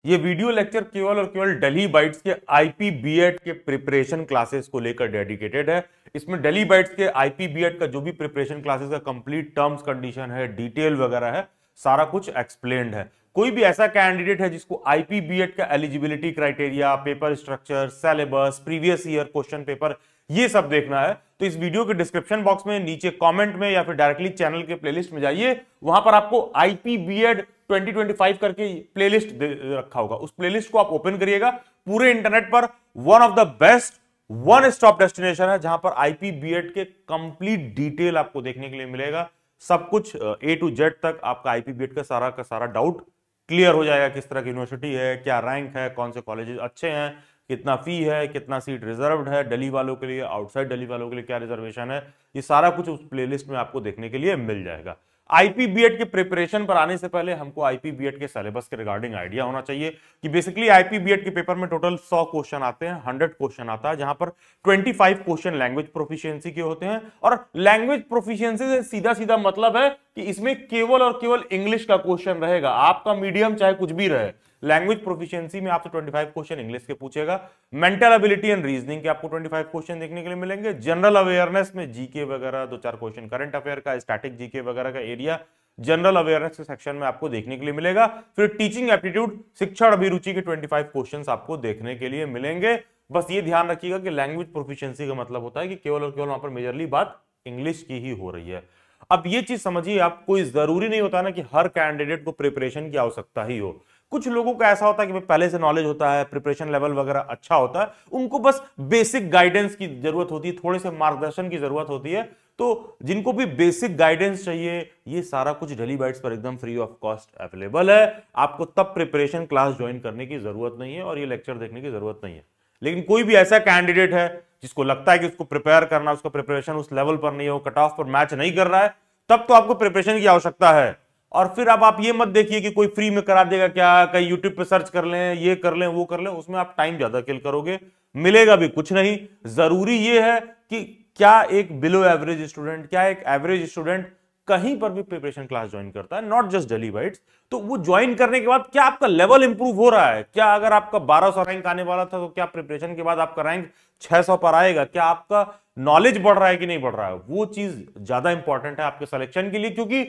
ये video lecture केवल और केवल दिल्ली बाइट्स के आईपी बीएड के प्रिपरेशन क्लासेस को लेकर डेडिकेटेड है। इसमें दिल्ली बाइट्स के आईपी बीएड का जो भी प्रिपरेशन क्लासेस का कंप्लीट टर्म्स कंडीशन है, डिटेल वगैरह है, सारा कुछ एक्सप्लेन्ड है। कोई भी ऐसा कैंडिडेट है जिसको आईपी बीएड का eligibility criteria, paper structure, syllabus, previous year question paper, ये सब देखना है तो इस वीडियो के डिस्क्रिप्शन बॉक्स में, नीचे कमेंट में या फिर डायरेक्टली चैनल के प्लेलिस्ट में जाइए। वहां पर आपको आईपी बीएड 2025 करके प्लेलिस्ट रखा होगा, उस प्लेलिस्ट को आप ओपन करिएगा। पूरे इंटरनेट पर one of the best one stop destination है जहां पर आईपी बीएड के कंप्लीट डिटेल आपको देखने के लिए मिलेगा। सब कुछ ए टू जेड तक आपका आईपी बीएड का सारा डाउट क्लियर हो जाएगा। किस तरह की यूनिवर्सिटी है, क्या रैंक है, कौन से कॉलेजेस अच्छे हैं, कितना फी है, कितना सीट रिजर्व्ड है दिल्ली वालों के लिए, आउटसाइड दिल्ली वालों के लिए क्या रिजर्वेशन है, ये सारा कुछ उस प्लेलिस्ट में आपको देखने के लिए मिल जाएगा। आईपी बीएड के प्रिपरेशन पर आने से पहले हमको आईपी बीएड के सिलेबस के रिगार्डिंग आइडिया होना चाहिए कि बेसिकली आईपी बीएड के पेपर में टोटल 100 क्वेश्चन आते हैं, 100 क्वेश्चन आता है, जहां पर 25 क्वेश्चन लैंग्वेज प्रोफिशिएंसी के होते हैं। और लैंग्वेज प्रोफिशिएंसी से सीधा सीधा मतलब है कि इसमें केवल और केवल इंग्लिश का क्वेश्चन रहेगा, आपका मीडियम चाहे कुछ भी रहे। लैंग्वेज प्रोफिशिएंसी में आपसे 25 क्वेश्चन इंग्लिश के पूछेगा। मेंटल एबिलिटी एंड रीजनिंग के आपको 25 क्वेश्चन देखने के लिए मिलेंगे। जनरल अवेयरनेस में जीके वगैरह 2-4 क्वेश्चन, करंट अफेयर का, स्टैटिक जीके वगैरह का एरिया जनरल अवेयरनेस के सेक्शन में आपको देखने के लिए मिलेगा। फिर टीचिंग एप्टीट्यूड, शिक्षण अभिरुचि के 25 क्वेश्चंस आपको देखने के लिए मिलेंगे। बस ये ध्यान रखिएगा कि लैंग्वेज प्रोफिशिएंसी का मतलब होता है कि केवल और केवल वहां पर मेजरली बात इंग्लिश की ही हो रही है। अब ये चीज समझिए, आप कोई जरूरी नहीं होता ना कि हर कैंडिडेट को प्रिपरेशन की आवश्यकता ही हो। कुछ लोगों का ऐसा होता है कि पहले से नॉलेज होता है, प्रिपरेशन लेवल वगैरह अच्छा होता है, उनको बस बेसिक गाइडेंस की जरूरत होती है, थोड़े से मार्गदर्शन की जरूरत होती है। तो जिनको भी बेसिक गाइडेंस चाहिए, ये सारा कुछ दिल्ली बाइट्स पर एकदम फ्री ऑफ कॉस्ट अवेलेबल है। आपको तब प्रिपरेशन क्लास ज्वाइन करने की जरूरत नहीं है और ये लेक्चर देखने की जरूरत नहीं है। लेकिन कोई भी ऐसा कैंडिडेट है जिसको लगता है कि उसको प्रिपेयर करना, उसका प्रिपरेशन उस लेवल पर नहीं हो, कट ऑफ पर मैच नहीं कर रहा है, तब तो आपको प्रिपरेशन की आवश्यकता है। और फिर अब आप ये मत देखिए कि कोई फ्री में करा देगा, क्या कहीं यूट्यूब पे सर्च कर लें, ये कर लें, वो कर लें, उसमें आप टाइम ज्यादा किल करोगे, मिलेगा भी कुछ नहीं। जरूरी ये है कि क्या एक बिलो एवरेज स्टूडेंट, क्या एक एवरेज स्टूडेंट कहीं पर भी प्रिपरेशन क्लास ज्वाइन करता है, नॉट जस्ट दिल्ली बाइट्स, तो वो ज्वाइन करने के बाद क्या आपका लेवल इंप्रूव हो रहा है? क्या अगर आपका 1200 रैंक आने वाला था तो क्या प्रिपरेशन के बाद आपका रैंक 600 पर आएगा? क्या आपका नॉलेज बढ़ रहा है कि नहीं बढ़ रहा है? वो चीज ज्यादा इंपॉर्टेंट है आपके सिलेक्शन के लिए। क्योंकि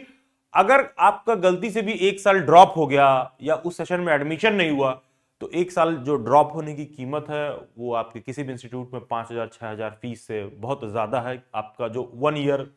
अगर आपका गलती से भी एक साल ड्रॉप हो गया या उस सेशन में एडमिशन नहीं हुआ, तो एक साल जो ड्रॉप होने की कीमत है वो आपके किसी भी इंस्टीट्यूट में 5,000-6,000 फीस से बहुत ज्यादा है। आपका जो 1 ईयर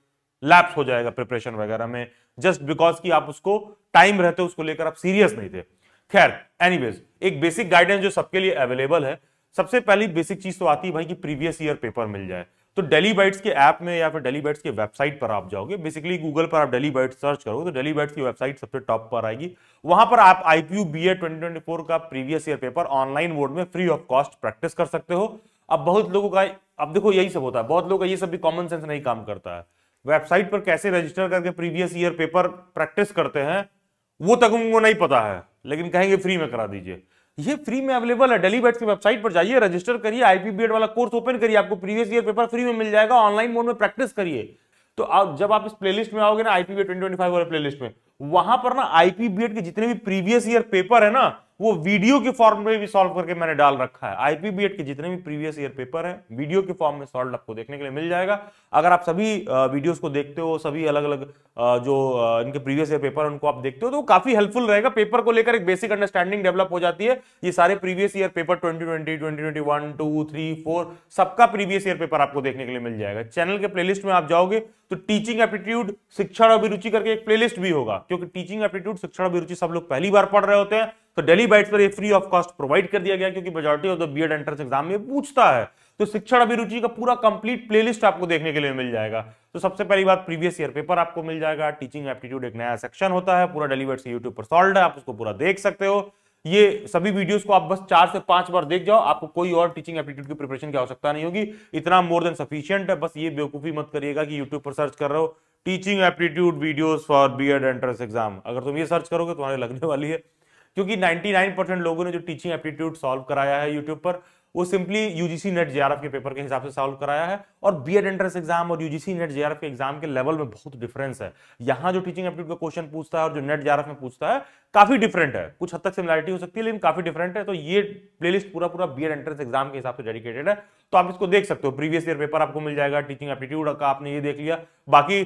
लैप्स हो जाएगा प्रिपरेशन वगैरह में, जस्ट बिकॉज कि आप उसको टाइम रहते उसको लेकर आप सीरियस नहीं थे। खैर, एनीवेज, एक बेसिक गाइडेंस जो सबके लिए अवेलेबल है। सबसे पहली बेसिक चीज तो आती है भाई कि प्रीवियस ईयर पेपर मिल जाए। तो दिल्ली बाइट्स के ऐप में या फिर दिल्ली बाइट्स के वेबसाइट पर आप जाओगे, बेसिकली गूगल पर आप दिल्ली बाइट्स सर्च करोगे तो दिल्ली बाइट्स की वेबसाइट सबसे टॉप पर आएगी। वहां पर आप आईपीयू बीए 2024 का previous year paper online mode में फ्री ऑफ कॉस्ट प्रैक्टिस कर सकते हो। अब बहुत लोगों का, अब देखो यही सब होता है, बहुत लोगों का ये सब भी कॉमन सेंस नहीं काम करता है। वेबसाइट पर कैसे रजिस्टर करके प्रीवियस ईयर पेपर प्रैक्टिस करते हैं वो तक उनको नहीं पता है, लेकिन कहेंगे फ्री में करा दीजिए। ये फ्री में अवेलेबल है, दिल्ली बाइट्स की वेबसाइट पर जाइए, रजिस्टर करिए, आईपी बीएड वाला कोर्स ओपन करिए, आपको प्रीवियस ईयर पेपर फ्री में मिल जाएगा, ऑनलाइन मोड में प्रैक्टिस करिए। तो आप जब आप इस प्लेलिस्ट में आओगे ना, आईपी बीएड 2025 वाले प्लेलिस्ट में, वहां पर ना आईपी बीएड के जितने भी प्रीवियस ईयर पेपर है ना, वो वीडियो के फॉर्म में भी सॉल्व करके मैंने डाल रखा है। आईपी बीएड के जितने भी प्रीवियस ईयर पेपर है वीडियो के फॉर्म में सॉल्व आपको देखने के लिए मिल जाएगा। अगर आप सभी वीडियोस को देखते हो, सभी अलग अलग जो इनके प्रीवियस ईयर पेपर उनको आप देखते हो, तो काफी हेल्पफुल रहेगा। पेपर को लेकर एक बेसिक अंडरस्टैंडिंग डेवलप हो जाती है। ये सारे प्रीवियस ईयर पेपर 2020, 2021, 2, 3, 4 सबका प्रीवियस ईयर पेपर आपको देखने के लिए मिल जाएगा। चैनल के प्लेलिस्ट में आप जाओगे तो टीचिंग एप्टीट्यूड, शिक्षण अभिरुचि करके एक प्लेलिस्ट भी होगा, क्योंकि टीचिंग एप्टीट्यूड, शिक्षण अभिरुचि सब लोग पहली बार पढ़ रहे होते हैं। तो दिल्ली बाइट्स पर ये फ्री ऑफ कॉस्ट प्रोवाइड कर दिया गया, क्योंकि majority of the BEd entrance exam में पूछता है। तो शिक्षण अभिरुचि का पूरा कंप्लीट प्लेलिस्ट आपको देखने के लिए मिल जाएगा। तो सबसे पहली बात, प्रीवियस ईयर पेपर आपको मिल जाएगा। टीचिंग एप्टीट्यूड एक नया सेक्शन होता है, पूरा दिल्ली बाइट्स यूट्यूब पर सॉल्व है, आप उसको पूरा देख सकते हो। ये सभी वीडियोस को आप बस 4 से 5 बार देख जाओ, आपको कोई और टीचिंग एप्टीट्यूड की प्रिपरेशन की आवश्यकता नहीं होगी, इतना मोर देन सफिशिएंट है। बस ये बेवकूफी मत करिएगा कि यूट्यूब पर सर्च कर रहे हो teaching aptitude videos for BEd entrance exam. अगर तुम ये सर्च करोगे तो तुम्हारे लगने वाली है, क्योंकि 99% लोगों ने जो टीचिंग एप्टीट्यूड सॉल्व कराया है यूट्यूब पर, वो सिंपली यूजीसी नेट जेआरएफ के पेपर के हिसाब से सॉल्व कराया है। और बीएड एंट्रेंस एग्जाम और यूजीसी नेट जेआरएफ के एग्जाम के लेवल में बहुत डिफरेंस है। यहां जो टीचिंग एप्टीट्यूड का क्वेश्चन पूछता है और जो नेट जेआरएफ में पूछता है काफी डिफरेंट है। कुछ हद तक सिमिलरिटी हो सकती है लेकिन काफी डिफरेंट है। तो ये प्लेलिस्ट पूरा बीएड एंट्रेंस एग्जाम के हिसाब से डेडिकेटेड है, तो आप इसको देख सकते हो। प्रीवियस ईयर पेपर आपको मिल जाएगा, टीचिंग एप्टीट्यूड का आपने ये देख लिया। बाकी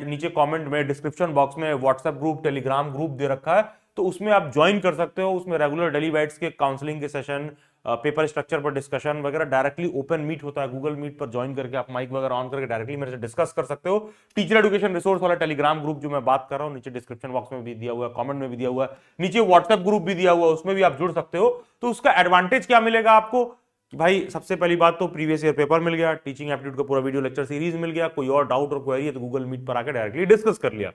नीचे कमेंट में, डिस्क्रिप्शन बॉक्स में व्हाट्सएप ग्रुप, टेलीग्राम ग्रुप दे रखा है, तो उसमें आप ज्वाइन कर सकते हो। उसमें रेगुलर डेली बाइट्स के काउंसलिंग के सेशन, पेपर स्ट्रक्चर पर डिस्कशन वगैरह, डायरेक्टली ओपन मीट होता है। गूगल मीट पर ज्वाइन करके आप माइक वगैरह ऑन करके डायरेक्टली मेरे से डिस्कस कर सकते हो। टीचर एजुकेशन रिसोर्स वाला टेलीग्राम ग्रुप जो मैं बात कर रहा हूँ, नीचे डिस्क्रिप्शन बॉक्स में भी दिया हुआ है, कमेंट में भी दिया हुआ है, नीचे व्हाट्सएप ग्रुप भी दिया हुआ है, उसमें भी आप जुड़ सकते हो। तो उसका एडवांटेज क्या मिलेगा आपको कि भाई सबसे पहली बात तो प्रीवियस ईयर पेपर मिल गया, टीचिंग एप्टीट्यूड का पूरा वीडियो लेक्चर सीरीज मिल गया, कोई और डाउट और क्वेरी है तो गूगल मीट पर आकर डायरेक्टली डिस्कस कर लिया।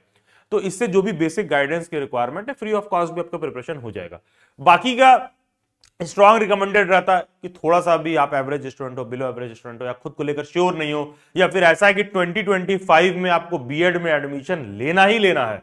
तो इससे जो भी बेसिक गाइडेंस की रिक्वायरमेंट है फ्री ऑफ कॉस्ट भी आपका प्रिपरेशन हो जाएगा। बाकी का स्ट्रॉन्ग रिकमेंडेड रहता है कि थोड़ा सा भी आप एवरेज स्टूडेंट हो, बिलो एवरेज स्टूडेंट हो, या खुद को लेकर श्योर नहीं हो, या फिर ऐसा है कि 2025 में आपको बीएड में एडमिशन लेना ही लेना है,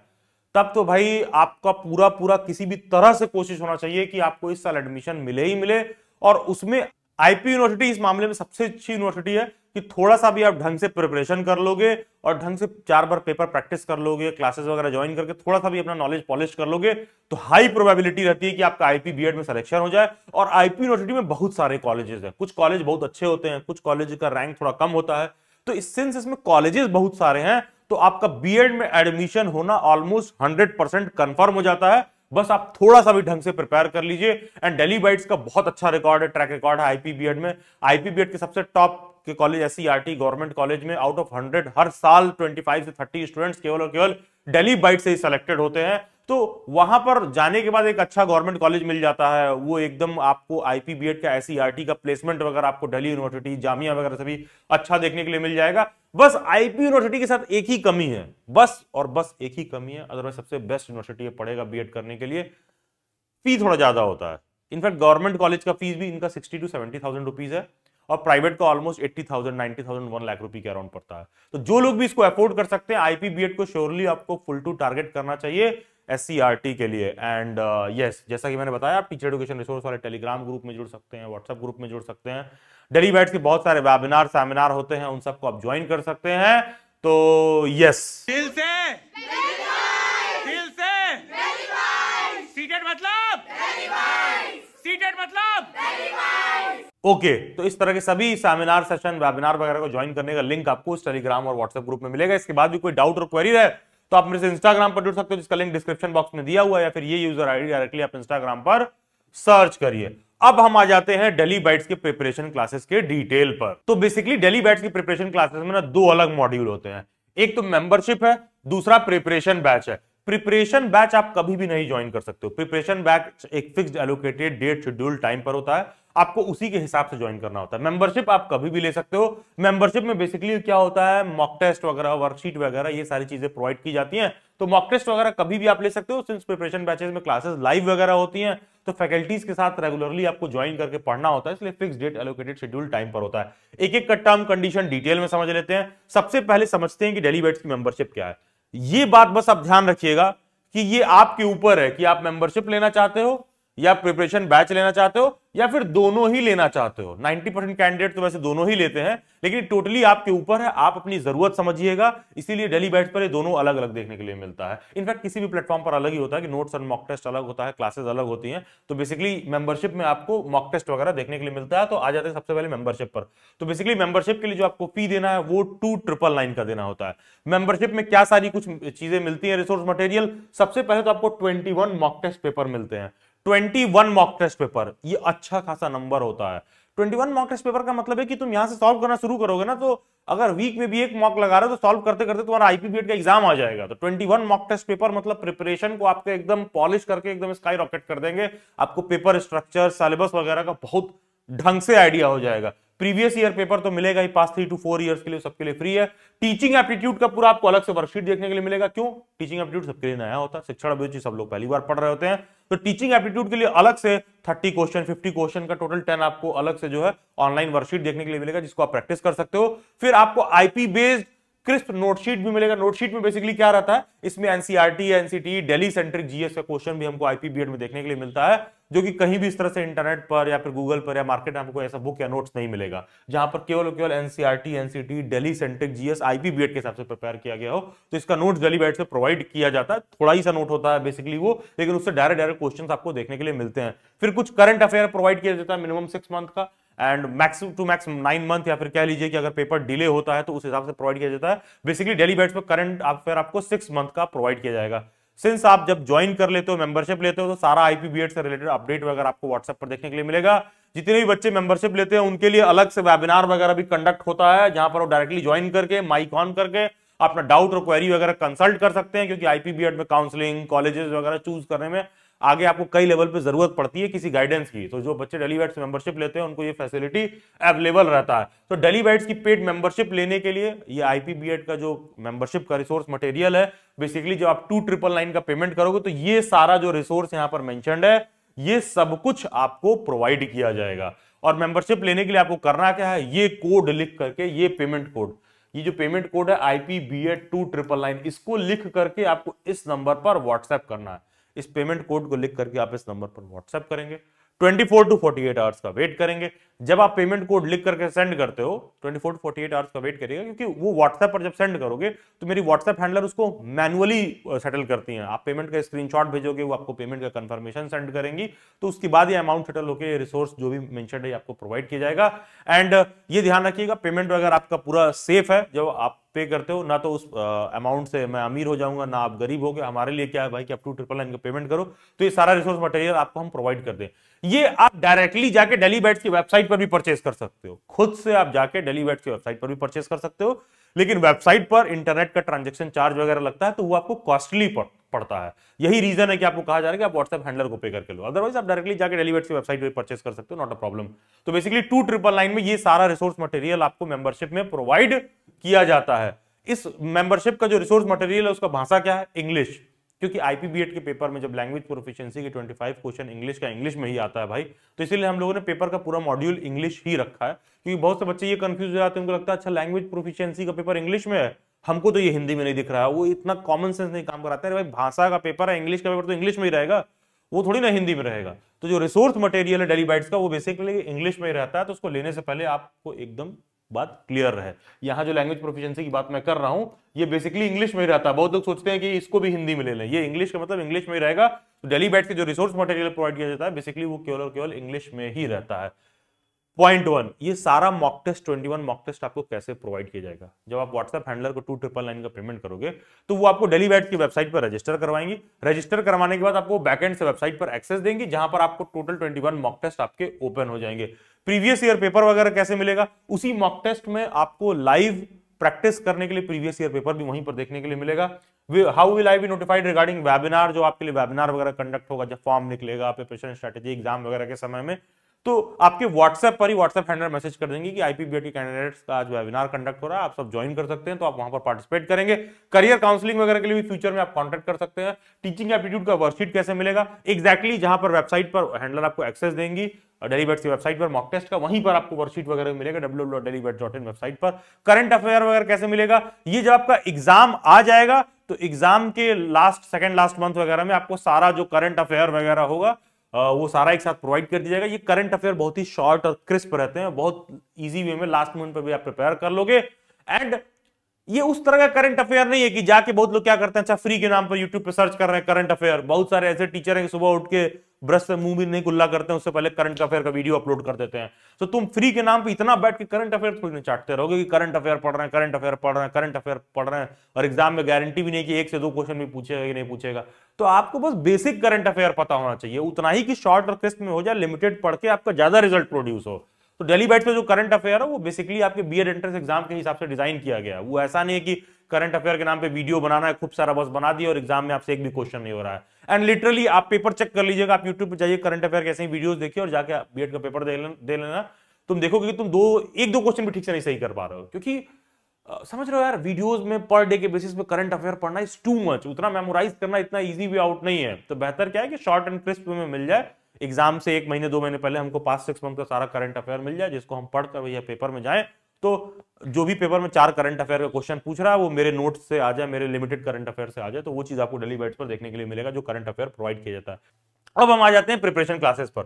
तब तो भाई आपका पूरा किसी भी तरह से कोशिश होना चाहिए कि आपको इस साल एडमिशन मिले ही मिले। और उसमें आईपी यूनिवर्सिटी इस मामले में सबसे अच्छी यूनिवर्सिटी है कि थोड़ा सा भी आप ढंग से प्रिपरेशन कर लोगे और ढंग से 4 बार पेपर प्रैक्टिस कर लोगे, क्लासेस वगैरह ज्वाइन करके थोड़ा सा भी अपना नॉलेज पॉलिश कर लोगे, तो हाई प्रोबेबिलिटी रहती है कि आपका आईपी बीएड में सिलेक्शन हो जाए। और आईपी यूनिवर्सिटी में बहुत सारे कॉलेजेस हैं, कुछ कॉलेज बहुत अच्छे होते हैं, कुछ कॉलेज का रैंक थोड़ा कम होता है। तो इस सेंस इसमें कॉलेजेस बहुत सारे हैं, तो आपका बीएड में एडमिशन होना ऑलमोस्ट 100% कंफर्म हो जाता है। बस आप थोड़ा सा भी ढंग से प्रिपेयर कर लीजिए। एंड डेली बाइट्स का बहुत अच्छा रिकॉर्ड है, ट्रैक रिकॉर्ड है आईपी बीएड में। आईपी बीएड के सबसे टॉप के कॉलेज एससीईआरटी गवर्नमेंट कॉलेज में आउट ऑफ 100 हर साल 25 से 30 स्टूडेंट्स केवल और केवल डेली बाइट से ही सिलेक्टेड होते हैं। तो वहां पर जाने के बाद एक अच्छा गवर्नमेंट कॉलेज मिल जाता है, वो एकदम आपको आईपी बीएड का एससीईआरटी का प्लेसमेंट वगैरह आपको दिल्ली यूनिवर्सिटी, जामिया वगैरह से भी अच्छा देखने के लिए मिल जाएगा। बस आईपी यूनिवर्सिटी के साथ एक ही कमी है, बस और बस एक ही कमी है, अदरवाइज सबसे बेस्ट यूनिवर्सिटी है पढ़ेगा बीएड करने के लिए, फी थोड़ा ज्यादा होता है। इनफैक्ट गवर्नमेंट कॉलेज का फीस भी इनका 60 to 70,000 रुपीज है और प्राइवेट का ऑलमोस्ट 80,000, 90,000, 1 लाख रुपए के अराउंड पड़ता है। तो जो लोग भी इसको अफोर्ड कर सकते हैं, आईपी बीएड को श्योरली आपको फुल टू टारगेट करना चाहिए एससीईआरटी के लिए। एंड यस, जैसा कि मैंने बताया, आप टीचर एजुकेशन रिसोर्स वाले टेलीग्राम ग्रुप में जुड़ सकते हैं, व्हाट्सएप ग्रुप में जुड़ सकते हैं। डेली बाइट्स के बहुत सारे वेबिनार सेमिनार होते हैं, उन सबको आप ज्वाइन कर सकते हैं। तो यस, दिल से सीटेड मतलब ओके। तो इस तरह के सभी सेमिनार सेशन, वेबिनार वगैरह को ज्वाइन करने का लिंक आपको इस टेलीग्राम और व्हाट्सएप ग्रुप में मिलेगा। इसके बाद भी कोई डाउट और क्वेरी रहे तो आप मेरे से इंस्टाग्राम पर जुड़ सकते हो, जिसका लिंक डिस्क्रिप्शन बॉक्स में दिया हुआ है, या फिर ये यूजर आईडी डायरेक्टली आप इंस्टाग्राम पर सर्च करिए। अब हम आ जाते हैं डेली बाइट्स के प्रिपरेशन क्लासेस के डिटेल पर। तो बेसिकली डेली बाइट्स की प्रिपरेशन क्लासेस में ना 2 अलग मॉड्यूल होते हैं, एक तो मेंबरशिप है, दूसरा प्रिपरेशन बैच है। प्रिपरेशन बैच आप कभी भी नहीं ज्वाइन कर सकते हो। प्रिपरेशन बैच एक fixed allocated date schedule time पर होता है, आपको उसी के हिसाब से ज्वाइन करना होता है। मेंबरशिप आप कभी भी ले सकते हो। मेंबरशिप में बेसिकली क्या होता है, मॉक टेस्ट वगैरह, वर्कशीट वगैरह, ये सारी चीजें प्रोवाइड की जाती हैं। तो मॉक टेस्ट वगैरह कभी भी आप ले सकते हो। सिंस प्रिपरेशन बैचेस में क्लासेस लाइव वगैरह होती हैं, तो फैकल्टीज के साथ रेगुलरली आपको ज्वाइन करके पढ़ना होता है, इसलिए fix date allocated schedule time पर होता है। एक एक का टर्म कंडीशन डिटेल में समझ लेते हैं। सबसे पहले समझते हैं कि डेली बाइट्स की मेंबरशिप क्या है। ये बात बस आप ध्यान रखिएगा कि ये आपके ऊपर है कि आप मेंबरशिप लेना चाहते हो या प्रिपरेशन बैच लेना चाहते हो या फिर दोनों ही लेना चाहते हो। 90% कैंडिडेट तो वैसे दोनों ही लेते हैं, लेकिन टोटली आपके ऊपर है, आप अपनी जरूरत समझिएगा। इसीलिए डेली बैच पर ये दोनों अलग अलग देखने के लिए मिलता है। इनफैक्ट किसी भी प्लेटफॉर्म पर अलग ही होता है कि नोट्स और मॉक टेस्ट अलग होता है, क्लासेस अलग होती हैं। तो बेसिकली मेंबरशिप में आपको मॉक टेस्ट वगैरह देखने के लिए मिलता है। तो आ जाते हैं सबसे पहले मेंबरशिप पर। तो बेसिकली मेंबरशिप के लिए जो आपको फी देना है वो 2,999 का देना होता है। मेंबरशिप में क्या सारी कुछ चीजें मिलती है, रिसोर्स मटेरियल। सबसे पहले तो आपको 21 मॉक टेस्ट पेपर मिलते हैं। 21 मॉक टेस्ट पेपर, ये अच्छा खासा नंबर होता है। 21 मॉक टेस्ट पेपर का मतलब है कि तुम यहां से सॉल्व करना शुरू करोगे ना, तो अगर वीक में भी एक मॉक लगा रहे हो तो सॉल्व करते करते तुम्हारा आईपीबीएड का एग्जाम आ जाएगा। तो 21 मॉक टेस्ट पेपर मतलब प्रिपरेशन को आपके एकदम पॉलिश करके एकदम स्काई रॉकेट कर देंगे। आपको पेपर स्ट्रक्चर, सिलेबस वगैरह का बहुत ढंग से आइडिया हो जाएगा। प्रीवियस ईयर पेपर तो मिलेगा ही, पास 3 to 4 इयर्स के लिए सबके लिए फ्री है। टीचिंग एप्टीट्यूड का पूरा आपको अलग से वर्कशीट देखने के लिए मिलेगा। क्यों? टीचिंग एप्टीट्यूड सबके लिए नया होता है, शिक्षण अभिरुचि सब लोग पहली बार पढ़ रहे होते हैं। तो टीचिंग एप्टीट्यूड के लिए अलग से 30 क्वेश्चन, 50 क्वेश्चन का टोटल 10 आपको अलग से जो है ऑनलाइन वर्कशीट देखने के लिए मिलेगा, जिसको आप प्रैक्टिस कर सकते हो। फिर आपको आईपी बेस्ड क्रिस्प नोटशीट भी मिलेगा। नोटशीट में बेसिकली क्या रहता है, इसमें NCERT, NCT, Delhi centric GS का क्वेश्चन भी हमको आईपीबीएड में देखने के लिए मिलता है, जो कि कहीं भी इस तरह से इंटरनेट पर या फिर गूगल पर या मार्केट में हमको ऐसा बुक या नोट्स नहीं मिलेगा, जहां पर केवल NCERT, NCT, Delhi centric GS IP BEd के हिसाब से प्रिपेयर किया गया हो। तो इसका नोट्स दिल्ली बैट से प्रोवाइड किया जाता है, थोड़ा ही सा नोट होता है बेसिकली वो, लेकिन उससे डायरेक्ट क्वेश्चन आपको देखने के लिए मिलते हैं। फिर कुछ करंट अफेयर प्रोवाइड किया जाता है मिनिमम 6 मंथ का, and max to max 9 month, या फिर कह लीजिए कि अगर पेपर डिले होता है तो उस हिसाब से प्रोवाइड किया जाता है। बेसिकली डेली बैट्स में करंट अफेयर आपको 6 मंथ का प्रोवाइड किया जाएगा। सिंस आप जब ज्वाइन कर लेते हो, मेंबरशिप लेते हो, तो सारा आईपीबीएड से रिलेटेड अपडेट वगैरह आपको व्हाट्सएप पर देखने के लिए मिलेगा। जितने भी बच्चे मेंबरशिप लेते हैं उनके लिए अलग से वेबिनार वगैरह भी कंडक्ट होता है, जहां पर वो डायरेक्टली ज्वाइन करके माइक ऑन करके अपना डाउट और क्वेरी वगैरह कंसल्ट कर सकते हैं, क्योंकि आईपीबीएड में काउंसलिंग, कॉलेजेस वगैरह चूज करने में आगे आपको कई लेवल पे जरूरत पड़ती है किसी गाइडेंस की। तो जो बच्चे दिल्ली बैट्स मेंबरशिप लेते हैं उनको ये फैसिलिटी अवेलेबल रहता है। तो दिल्ली बैट्स की पेड मेंबरशिप लेने के लिए ये आईपीबीएड का जो मेंबरशिप का रिसोर्स मटेरियल है, बेसिकली जब आप 2999 का पेमेंट करोगे तो ये सारा जो रिसोर्स यहां पर मेंशन्ड है, ये सब कुछ आपको प्रोवाइड किया जाएगा। और मेंबरशिप लेने के लिए आपको करना क्या है, ये कोड लिख करके, ये पेमेंट कोड, ये जो पेमेंट कोड है IPBED 2999, इसको लिख करके आपको इस नंबर पर व्हाट्सएप करना है। इस पेमेंट कोड को लिख करके आप इस नंबर पर व्हाट्सएप करेंगे, 24 to 48 आवर्स का वेट करेंगे। जब आप पेमेंट कोड लिख करके सेंड करते हो, 24 to 48 आवर्स का वेट करिएगा, क्योंकि वो व्हाट्सएप पर जब सेंड करोगे तो मेरी व्हाट्सएप हैंडलर उसको मैनुअली सेटल करती हैं। आप पेमेंट का स्क्रीनशॉट भेजोगे, वो आपको पेमेंट का कंफर्मेशन सेंड करेंगी, तो उसके बाद ये अमाउंट सेटल होकर रिसोर्स जो भी मेंशन है आपको प्रोवाइड किया जाएगा। एंड ये ध्यान रखिएगा, पेमेंट वगैरह आपका पूरा सेफ है। जब आप पे करते हो ना तो उस अमाउंट से मैं अमीर हो जाऊंगा ना आप गरीब हो गए। हमारे लिए क्या है भाई कि आप 2999 का पेमेंट करो, तो ये सारा रिसोर्स मटेरियल आपको हम प्रोवाइड कर दें। ये आप डायरेक्टली जाके दिल्ली बैट्स की वेबसाइट पर भी परचेस कर सकते हो, खुद से आप जाके दिल्ली बैट्स की वेबसाइट पर भी परचेस कर सकते हो, लेकिन वेबसाइट पर इंटरनेट का ट्रांजैक्शन चार्ज वगैरह लगता है, तो वो आपको कॉस्टली पड़ता है। यही रीजन है कि आपको कहा जा रहा है कि आप व्हाट्सएप हैंडलर को पे करके लो, अदरवाइज आप डायरेक्टली जाके दिल्ली बैट्स की वेबसाइट पर परचेस कर सकते हो, नॉट अ प्रॉब्लम। तो बेसिकली 2999 में ये सारा रिसोर्स मटेरियल आपको मेंबरशिप में प्रोवाइड किया जाता है। इस मेंबरशिप का जो रिसोर्स मटेरियल है उसका भाषा क्या है, इंग्लिश, क्योंकि आईपीबीएड के पेपर में जब लैंग्वेज प्रोफिशिएंसी के 25 क्वेश्चन इंग्लिश का इंग्लिश में ही आता है भाई, तो इसीलिए हम लोगों ने पेपर का पूरा मॉड्यूल इंग्लिश ही रखा है। क्योंकि बहुत से बच्चे ये कंफ्यूज हो जाते हैं, उनको लगता है अच्छा लैंग्वेज प्रोफिशिएंसी का पेपर इंग्लिश में है, हमको तो ये हिंदी में नहीं दिख रहा है। वो इतना कॉमन सेंस नहीं काम कराते हैं भाई, भाषा का पेपर है, इंग्लिश का पेपर तो इंग्लिश में ही रहेगा, वो थोड़ी ना हिंदी में रहेगा। तो जो रिसोर्स मटेरियल है दिल्ली बैट्स का वो बेसिकली इंग्लिश में ही रहता है, तो उसको लेने से पहले आपको एकदम बात क्लियर रहे। यहां जो लैंग्वेज प्रोफिशिएंसी की बात मैं कर रहा हूं ये बेसिकली इंग्लिश में ही रहता है। बहुत लोग सोचते हैं कि इसको भी हिंदी में ले लें, ये इंग्लिश का मतलब इंग्लिश में ही रहेगा। तो दिल्ली बैट्स के जो रिसोर्स मटेरियल प्रोवाइड किया जाता है बेसिकली वो केवल और केवल इंग्लिश में ही रहता है। पॉइंट 1, ये सारा मॉक टेस्ट 21 मॉक टेस्ट आपको कैसे प्रोवाइड किया जाएगा। जब आप व्हाट्सएप हैंडलर को 2999 का पेमेंट करोगे तो वो आपको दिल्ली बैट्स की वेबसाइट पर रजिस्टर करवाएंगी। रजिस्टर करवाने के बाद आपको बैकएंड से वेबसाइट पर एक्सेस देंगी, जहां पर आपको टोटल 21 मॉक टेस्ट आपके ओपन हो जाएंगे। प्रीवियस ईयर पेपर वगैरह कैसे मिलेगा, उसी मॉक टेस्ट में आपको लाइव प्रैक्टिस करने के लिए प्रीवियस ईयर पेपर भी वहीं पर देखने के लिए मिलेगा। How will I be notified regarding webinar, जो आपके लिए वेबिनार वगैरह कंडक्ट होगा, जब फॉर्म निकलेगा प्रिपरेशन स्ट्रेटेजी एग्जाम वगैरह के समय में, तो आपके व्हाट्सएप पर ही व्हाट्सएप हैंडलर मैसेज कर देंगे कि आईपीबीएड के कैंडिडेट्स का आज वेबिनार कंडक्ट हो रहा है, आप सब ज्वाइन कर सकते हैं। तो आप वहां पर पार्टिसिपेट करेंगे। करियर काउंसलिंग वगैरह के लिए भी फ्यूचर में आप कांटेक्ट कर सकते हैं। टीचिंग एप्टीट्यूड का वर्कशीट कैसे मिलेगा, एग्जैक्टली जहां पर वेबसाइट पर हैंडलर आपको एक्सेस देंगी दिल्ली बैट्स की वेबसाइट पर मॉक टेस्ट का, वहीं पर आपको वर्कशीट वगैरह मिलेगा www.dillybats.in वेबसाइट पर। करंट अफेयर वगैरह कैसे मिलेगा, ये जब आपका एग्जाम आ जाएगा तो एग्जाम के सेकंड लास्ट मंथ वगैरह में आपको सारा जो करंट अफेयर वगैरह होगा वो सारा एक साथ प्रोवाइड कर दिया जाएगा। ये करंट अफेयर बहुत ही शॉर्ट और क्रिस्प रहते हैं, बहुत इजी वे में लास्ट मोमेंट पर भी आप प्रिपेयर कर लोगे। एंड ये उस तरह का करंट अफेयर नहीं है कि जाके बहुत लोग क्या करते हैं, अच्छा फ्री के नाम पर यूट्यूब पे सर्च कर रहे हैं करंट अफेयर। बहुत सारे ऐसे टीचर हैं कि सुबह उठ के ब्रश से मुंह भी नहीं कुल्ला करते हैं, उससे पहले करंट अफेयर का वीडियो अपलोड कर देते हैं। तो तुम फ्री के नाम पे इतना बैठ के करंट अफेयर थोड़ी नहीं चाटते रहोगे कि करंट अफेयर पढ़ रहे हैं, करंट अफेयर पढ़ रहे हैं, करंट अफेयर पढ़ रहे हैं, और एग्जाम में गारंटी भी नहीं कि 1 से 2 क्वेश्चन भी पूछेगा कि नहीं पूछेगा। तो आपको बस बेसिक करंट अफेयर पता होना चाहिए, उतना ही कि शॉर्ट और क्रिस्प में हो जाए, लिमिटेड पढ़ के आपका ज्यादा रिजल्ट प्रोड्यूस हो। तो दिल्ली बैट्स में जो करंट अफेयर है वो बेसिकली आपके बीएड एंट्रेंस एग्जाम के हिसाब से डिजाइन किया गया है। वो ऐसा नहीं है कि करंट अफेयर के नाम पे वीडियो बनाना है, खूब सारा बस बना दिया और एग्जाम में आपसे एक भी क्वेश्चन नहीं हो रहा है। एंड लिटरली आप पेपर चेक कर लीजिएगा, आप यूट्यूब पे जाइए, करंट अफेयर के ऐसे ही वीडियोस देखिए और जाके बीएड का पेपर दे लेना। तुम देखोगे कि तुम 1-2 क्वेश्चन भी ठीक से नहीं सही कर पा रहे हो, क्योंकि समझ रहे हो यार, वीडियोस में पर डे के बेसिस पे करंट अफेयर पढ़ना इज टू मच, उतना मेमोराइज करना इतना इजी वे आउट नहीं है। तो बेहतर क्या है कि शॉर्ट एंड क्रिस्प में मिल जाए, एग्जाम से 1 महीने 2 महीने पहले हमको 5-6 मंथ का सारा करंट अफेयर मिल जाए, जिसको हम पढ़कर भैया पेपर में जाएं तो जो भी पेपर में 4 करंट अफेयर का क्वेश्चन पूछ रहा है वो मेरे नोट्स से आ जाए, मेरे लिमिटेड करंट अफेयर से आ जाए, तो वो चीज आपको डेली बाइट्स पर देखने के लिए मिलेगा जो करंट अफेयर प्रोवाइड किया जाता है। अब हम आ जाते हैं प्रिपरेशन क्लासेस पर।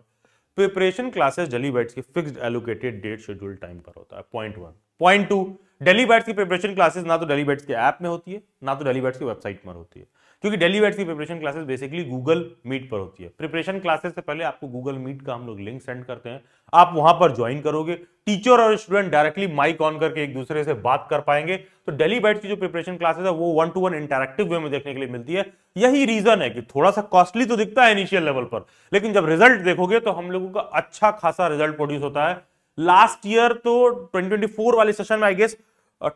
प्रिपरेशन क्लासेस डेली बाइट्स की fixed allocated date schedule time पर होता है, पॉइंट 1। पॉइंट 2, डेली बाइट्स की प्रिपरेशन क्लासेस ना तो डेली बाइट्स के ऐप में होती है ना तो डेली बाइट्स की वेबसाइट पर होती है, क्योंकि डेली बाइट्स की preparation classes basically Google Meet पर होती है। प्रिपरेशन क्लासेस से पहले आपको गूगल मीट का हम लोग लिंक सेंड करते हैं, आप वहां पर ज्वाइन करोगे, टीचर और स्टूडेंट डायरेक्टली माइक ऑन करके एक दूसरे से बात कर पाएंगे। तो डेली बाइट्स की जो प्रिपरेशन क्लासेस है वो 1-to-1 इंटरैक्टिव वे में देखने के लिए मिलती है। यही रीजन है कि थोड़ा सा कॉस्टली तो दिखता है इनिशियल लेवल पर, लेकिन जब रिजल्ट देखोगे तो हम लोगों का अच्छा खासा रिजल्ट प्रोड्यूस होता है। लास्ट ईयर तो 2024 वाले सेशन में आई गेस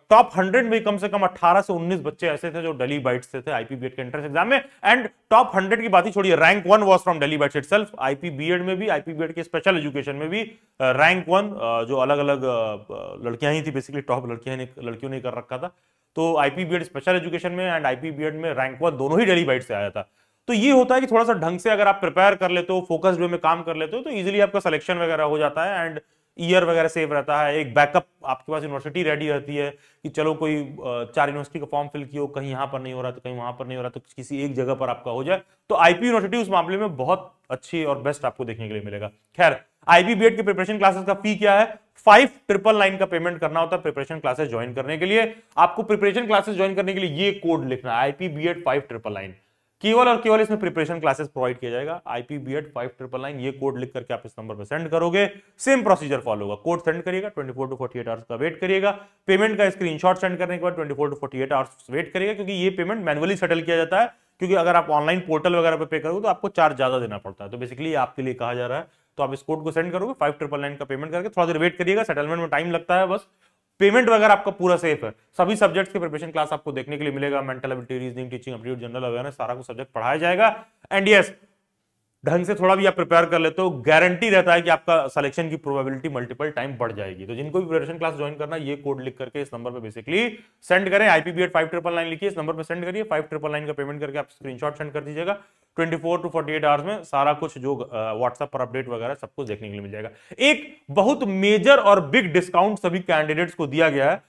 टॉप 100 में कम से कम 18 से 19 बच्चे ऐसे थे जो डेली बाइट्स से थे आईपीबीएड के एंट्रेंस एग्जाम में। एंड टॉप 100 की बात ही छोड़िए, rank 1 was from Daily Bytes itself. IP BEd में भी, आईपीबीएड के स्पेशल एजुकेशन में भी रैंक 1 जो अलग अलग लड़कियां ही थी, बेसिकली टॉप लड़कियों ने कर रखा था। तो आईपीबीएड स्पेशल एजुकेशन में एंड आईपीबीएड में रैंक 1 दोनों ही डेली बाइट्स से आया था। तो ये होता है कि थोड़ा सा ढंग से अगर आप प्रिपेयर कर लेते हो, फोकस्ड वे में काम कर लेते हो, तो इजीली आपका सिलेक्शन वगैरह हो जाता है एंड ईयर वगैरह सेव रहता है। एक बैकअप आपके पास यूनिवर्सिटी रेडी रहती है कि चलो कोई 4 यूनिवर्सिटी का फॉर्म फिल किया, कहीं यहाँ पर नहीं हो रहा तो कहीं वहां पर नहीं हो रहा, तो किसी एक जगह पर आपका हो जाए। तो आईपी यूनिवर्सिटी उस मामले में बहुत अच्छी और बेस्ट आपको देखने के लिए मिलेगा। खैर, आईपीबीएड के प्रिपरेशन क्लासेस का फी क्या है? 5999 का पेमेंट करना होता है प्रिपरेशन क्लासेस ज्वाइन करने के लिए। आपको प्रिपरेशन क्लासेस ज्वाइन करने के लिए ये कोड लिखना है, आईपीबीएड 5999। केवल और केवल इसमें प्रिपरेशन क्लासेस प्रोवाइड किया जाएगा, आईपीबीएड 5999। ये कोड लिख करके आप इस नंबर पर सेंड करोगे, सेम प्रोसीजर फॉलो होगा। कोड सेंड करिएगा, 24 to 48 आवर्स का वेट करिएगा। पेमेंट का स्क्रीनशॉट सेंड करने के बाद 24 to 48 आवर्स वेट करिएगा, क्योंकि ये पेमेंट मैनुअली सेटल किया जाता है। क्योंकि अगर आप ऑनलाइन पोर्टल वगैरह पे पे करोगे तो आपको चार्ज ज्यादा देना पड़ता है, तो बेसिकली आपके लिए कहा जा रहा है। तो आप इस कोड को सेंड करोगे, 5999 का पेमेंट करके थोड़ा देर वेट करिएगा। सेटलमेंट में टाइम लगता है, बस पेमेंट वगैरह आपका पूरा सेफ है। सभी सब्जेक्ट्स के प्रिपरेशन क्लास आपको देखने के लिए मिलेगा, mental ability, reasoning, teaching aptitude, general awareness, सारा कुछ सब्जेक्ट पढ़ाया जाएगा। एंड यस, ढंग से थोड़ा भी आप प्रिपेयर कर लेते हो, गारंटी रहता है कि आपका सिलेक्शन की प्रोबेबिलिटी मल्टीपल टाइम बढ़ जाएगी। तो जिनको भी प्रिपरेशन क्लास ज्वाइन करना है, ये कोड लिख करके इस नंबर पे बेसिकली सेंड करें, आईपीबीएड 5999 लिखिए, इस नंबर पे सेंड करिए, 5999 का पेमेंट करके आप स्क्रीनशॉट सेंड कर दीजिएगा। 24 to 48 आवर्स में सारा कुछ जो व्हाट्सएप पर अपडेट वगैरह सब कुछ देखने के लिए मिल जाएगा। एक बहुत मेजर और बिग डिस्काउंट सभी कैंडिडेट्स को दिया गया है।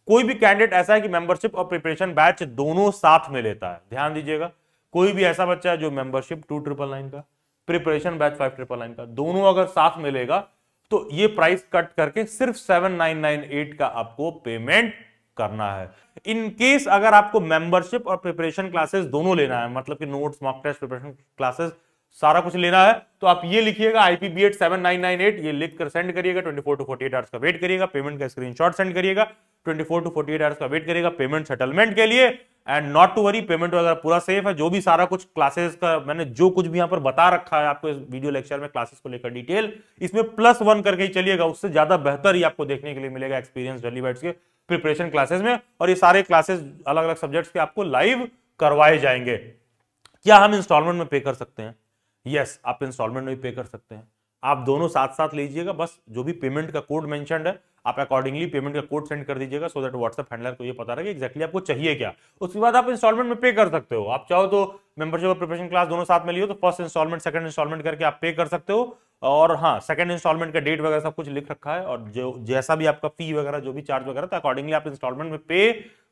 कोई भी कैंडिडेट ऐसा है कि मेंबरशिप और प्रिपरेशन बैच दोनों साथ में लेता है, ध्यान दीजिएगा। कोई भी ऐसा बच्चा है जो मेंबरशिप 2999 का, प्रिपरेशन बैच 5999 का, दोनों अगर साथ में लेगा तो ये प्राइस कट करके सिर्फ 7998 का आपको पेमेंट करना है। इन केस अगर आपको मेंबरशिप और प्रिपरेशन क्लासेस दोनों लेना है, मतलब कि notes, mock test, preparation classes सारा कुछ लेना है, तो आप ये लिखिएगा आईपीबीएड 7998, ये लिखकर सेंड करिएगा। 24 to 48 आवर्स का वेट करिएगा, पेमेंट का स्क्रीनशॉट सेंड करिएगा। 24 to 48 आवर्स का वेट करिएगा पेमेंट सेटलमेंट के लिए। And not to worry, payment वगैरह पूरा सेफ है। जो भी सारा कुछ क्लासेस का मैंने जो कुछ भी यहां पर बता रखा है आपको इस वीडियो लेक्चर में क्लासेस को लेकर डिटेल, इसमें +1 करके ही चलिएगा, उससे ज्यादा बेहतर ही आपको देखने के लिए मिलेगा एक्सपीरियंस डेली बाइट्स के प्रिपरेशन क्लासेस में। और ये सारे क्लासेस अलग अलग सब्जेक्ट्स के आपको लाइव करवाए जाएंगे। क्या हम इंस्टॉलमेंट में पे कर सकते हैं? यस, आप इंस्टॉलमेंट में भी पे कर सकते हैं। आप दोनों साथ साथ लीजिएगा, बस जो भी पेमेंट का कोड मेंशन्ड है आप अकॉर्डिंगली पेमेंट का कोड सेंड कर दीजिएगा, सो दैट व्हाट्सएप हैंडलर को ये पता रहे कि एग्जैक्टली आपको चाहिए क्या। उसके बाद आप इंस्टॉलमेंट में पे कर सकते हो। आप चाहो तो मेंबरशिप और प्रिपरेशन क्लास दोनों साथ में लियो तो फर्स्ट इंस्टॉलमेंट, सेकंड इंस्टॉलमेंट करके आप पे कर सकते हो। और हाँ, सेकंड इंस्टॉलमेंट का डेट वगैरह सब कुछ लिख रखा है, और जो जैसा भी आपका फी वगैरह जो भी चार्ज वगैरह था अकॉर्डिंगली आप इंस्टॉलमेंट में पे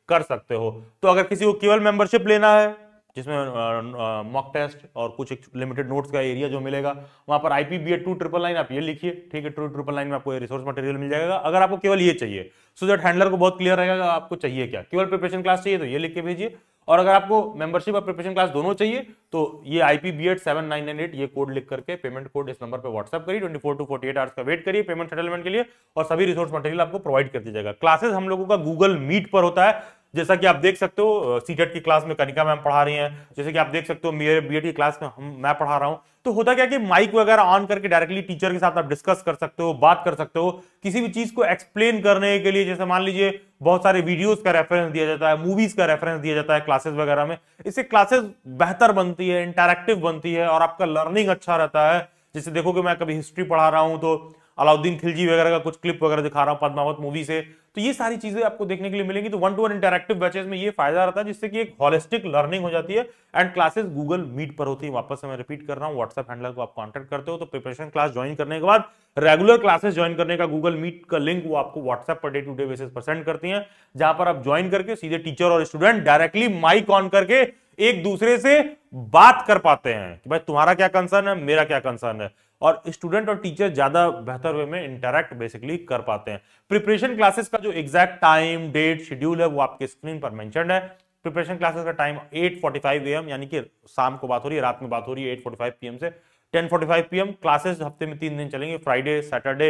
कर सकते हो। तो अगर किसी को केवल मेंबरशिप लेना है जिसमें मॉक टेस्ट और कुछ लिमिटेड नोट्स का एरिया जो मिलेगा, वहां पर आईपीबीएड 2999 आप ये लिखिए, ठीक है। 2999 में आपको रिसोर्स मटेरियल मिल जाएगा अगर आपको केवल ये चाहिए, सो दैट हैंडलर को बहुत क्लियर रहेगा आपको चाहिए क्या। केवल प्रिपरेशन क्लास चाहिए तो ये लिख के भेजिए, और अगर आपको मेंबरशिप और प्रिपरेशन क्लास दोनों चाहिए तो ये आईपीबीएड 7998 ये कोड लिख करके पेमेंट कोड इस नंबर पे व्हाट्सएप करिए। 24 to 48 आवर्स का वेट करिए पेमेंट सेटलमेंट के लिए, और सभी रिसोर्स मटेरियल आपको प्रोवाइड कर दिया जाएगा। क्लासेस हम लोगों का गूगल मीट पर होता है, जैसा कि आप देख सकते हो। सीटेट की क्लास में कनिका मैम पढ़ा रही हैं, जैसे कि आप देख सकते हो मेरे बीएड की क्लास में मैं पढ़ा रहा हूं। तो होता क्या कि माइक वगैरह ऑन करके डायरेक्टली टीचर के साथ आप डिस्कस कर सकते हो, बात कर सकते हो किसी भी चीज को एक्सप्लेन करने के लिए। जैसे मान लीजिए बहुत सारे वीडियोस का रेफरेंस दिया जाता है, मूवीज का रेफरेंस दिया जाता है क्लासेस वगैरह में। इससे क्लासेस बेहतर बनती है, इंटरैक्टिव बनती है, और आपका लर्निंग अच्छा रहता है। जैसे देखो कि मैं कभी हिस्ट्री पढ़ा रहा हूं तो अलाउद्दीन खिलजी वगैरह का कुछ क्लिप वगैरह दिखा रहा हूं पद्मावत मूवी से। तो ये सारी चीजें आपको देखने के लिए मिलेंगी। तो 1-to-1 इंटरैक्टिव बैचेस में ये फायदा रहता है जिससे कि एक होलिस्टिक लर्निंग हो जाती है। एंड क्लासेस गूगल मीट पर होती है। वापस से मैं रिपीट कर रहा हूं, व्हाट्सएप हैंडलर को आप कांटेक्ट करते हो तो प्रिपरेशन क्लास ज्वाइन करने के बाद रेगुलर क्लासेस ज्वाइन करने का गूगल मीट का लिंक वो आपको व्हाट्सएप पर डे टू डे बेसिस पर सेंड करती है, जहां पर आप ज्वाइन करके सीधे टीचर और स्टूडेंट डायरेक्टली माइक ऑन करके एक दूसरे से बात कर पाते हैं कि भाई तुम्हारा क्या कंसर्न है, मेरा क्या कंसर्न है, और स्टूडेंट और टीचर ज्यादा बेहतर वे में इंटरैक्ट बेसिकली कर पाते हैं। प्रिपरेशन क्लासेस का जो एग्जैक्ट टाइम, डेट, शेड्यूल है वो आपके स्क्रीन पर मेंशन्ड है। प्रिपरेशन क्लासेस का टाइम 8:45 AM यानी कि शाम को बात हो रही है, रात में बात हो रही है 8:45 PM से 10:45 PM। क्लासेस हफ्ते में 3 दिन चलेंगे, Friday, Saturday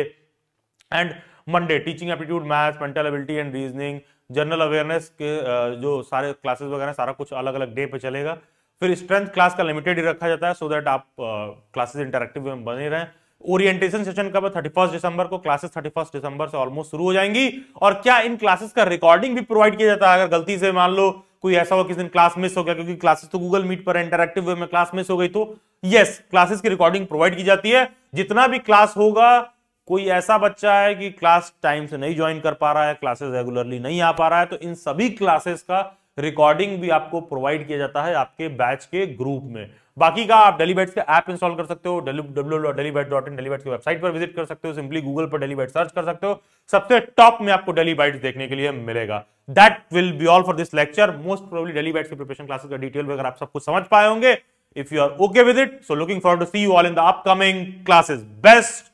and Monday. Teaching aptitude, maths, mental ability and reasoning, general awareness के जो सारे क्लासेस वगैरह सारा कुछ अलग अलग डे पे चलेगा। फिर स्ट्रेंथ क्लास का लिमिटेड ही रखा जाता है सो दैट आप क्लासेस इंटरैक्टिव में बने रहें। ओरिएंटेशन सेशन कब है? 31 दिसंबर को। क्लासेस 31 दिसंबर से ऑलमोस्ट शुरू हो जाएंगी। और क्या इन क्लासेस का रिकॉर्डिंग भी प्रोवाइड किया जाता है? अगर गलती से मान लो कोई ऐसा हो किसी दिन क्लास मिस हो गया, क्योंकि क्लासेस तो गूगल मीट पर इंटरैक्टिव वे में क्लास मिस हो गई, तो यस, क्लासेस की रिकॉर्डिंग प्रोवाइड की जाती है। जितना भी क्लास होगा, कोई ऐसा बच्चा है कि क्लास टाइम से नहीं ज्वाइन कर पा रहा है, क्लासेस रेगुलरली नहीं आ पा रहा है, तो इन सभी क्लासेस का रिकॉर्डिंग भी आपको प्रोवाइड किया जाता है आपके बैच के ग्रुप में। बाकी का आप डेली बैट्स का ऐप इंस्टॉल कर सकते हो, www.delibite.in डेली बैट्स की वेबसाइट पर विजिट कर सकते हो, सिंपली गूगल पर डेली बैट्स सर्च कर सकते हो, सबसे टॉप में आपको डेली बैट्स देखने के लिए मिलेगा। That will be all for this lecture. Most probably daily bites की प्रिपरेशन क्लासेस का डिटेल वगैरह आप सब कुछ समझ पाए होंगे। If you are okay with it, so looking forward to see you all in the upcoming classes. Best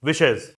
wishes.